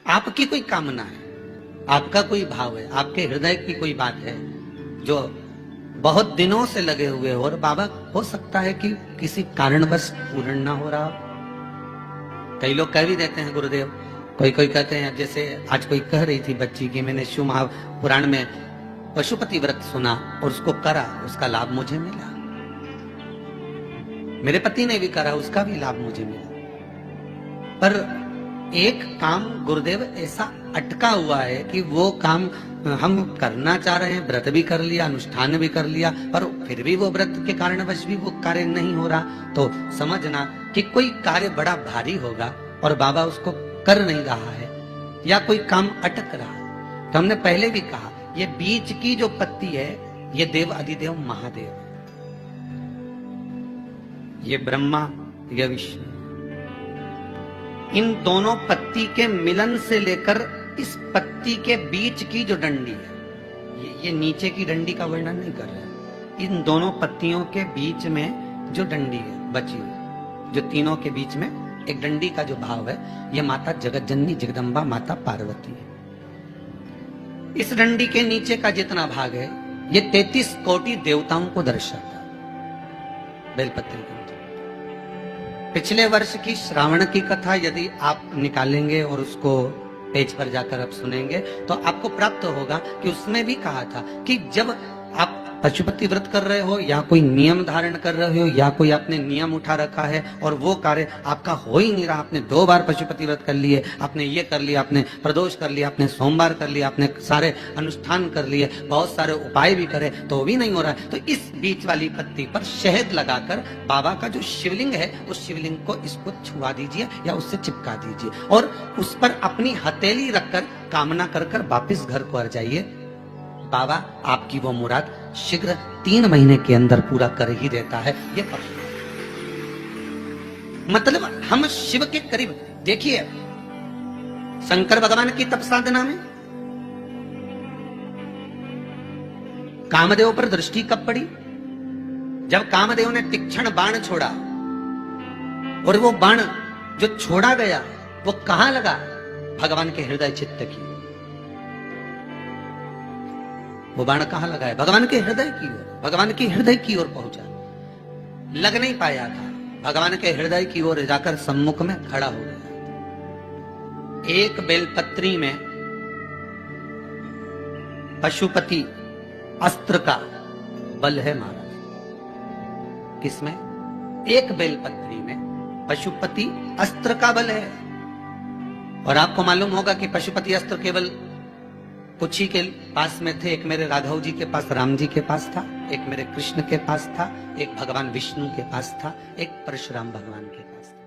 आपकी कोई कामना है, आपका कोई भाव है, आपके हृदय की कोई बात है जो बहुत दिनों से लगे हुए हो, और बाबा हो सकता है कि किसी कारणवश पूर्ण ना हो रहा। कई लोग कह भी देते हैं गुरुदेव, कोई कोई कहते हैं, जैसे आज कोई कह रही थी बच्ची की मैंने शिव महापुराण में पशुपति व्रत सुना और उसको करा, उसका लाभ मुझे मिला। मेरे पति ने भी करा, उसका भी लाभ मुझे मिला। पर एक काम गुरुदेव ऐसा अटका हुआ है कि वो काम हम करना चाह रहे हैं, व्रत भी कर लिया, अनुष्ठान भी कर लिया, पर फिर भी वो व्रत के कारणवश भी वो कार्य नहीं हो रहा। तो समझना कि कोई कार्य बड़ा भारी होगा और बाबा उसको कर नहीं रहा है, या कोई काम अटक रहा है। तो हमने पहले भी कहा, ये बीच की जो पत्ती है ये देव अधिदेव महादेव, ये ब्रह्मा, ये विष्णु, इन दोनों पत्ती के मिलन से लेकर इस पत्ती के बीच की जो डंडी है, ये नीचे की डंडी का वर्णन नहीं कर रहा है, इन दोनों पत्तियों के बीच में जो डंडी है बची हुई, जो तीनों के बीच में एक डंडी का जो भाव है, ये माता जगत जननी जगदम्बा माता पार्वती है। इस डंडी के नीचे का जितना भाग है ये 33 कोटि देवताओं को दर्शाता है। बेलपत्र के पिछले वर्ष की श्रावण की कथा यदि आप निकालेंगे और उसको पेज पर जाकर आप सुनेंगे तो आपको प्राप्त होगा कि उसमें भी कहा था कि जब आप पशुपति व्रत कर रहे हो, या कोई नियम धारण कर रहे हो, या कोई आपने नियम उठा रखा है और वो कार्य आपका हो ही नहीं रहा, आपने 2 बार पशुपति व्रत कर लिए, आपने ये कर लिया, आपने प्रदोष कर लिया, आपने सोमवार कर लिया, आपने सारे अनुष्ठान कर लिए, बहुत सारे उपाय भी करे, तो भी नहीं हो रहा है, तो इस बीच वाली पत्ती पर शहद लगाकर बाबा का जो शिवलिंग है उस शिवलिंग को इसको छुआ दीजिए या उससे चिपका दीजिए और उस पर अपनी हथेली रखकर कामना कर कर वापिस घर को आ जाइए। बाबा आपकी वो मुराद शीघ्र 3 महीने के अंदर पूरा कर ही देता है। ये मतलब हम शिव के करीब, देखिए शंकर भगवान की तप साधना में कामदेव पर दृष्टि कब पड़ी? जब कामदेव ने तीक्ष्ण बाण छोड़ा और वो बाण जो छोड़ा गया वो कहां लगा? भगवान के हृदय चित्त की। वो बाण कहां लगा है? भगवान के हृदय की ओर, भगवान के हृदय की ओर पहुंचा। लग नहीं पाया था, भगवान के हृदय की ओर जाकर सम्मुख में खड़ा हो गया। एक बेलपत्री में पशुपति अस्त्र का बल है महाराज। किसमें? एक बेलपत्री में पशुपति अस्त्र का बल है। और आपको मालूम होगा कि पशुपति अस्त्र केवल कुछ ही के पास में थे। एक मेरे राघव जी के पास, राम जी के पास था, एक मेरे कृष्ण के पास था, एक भगवान विष्णु के पास था, एक परशुराम भगवान के पास था।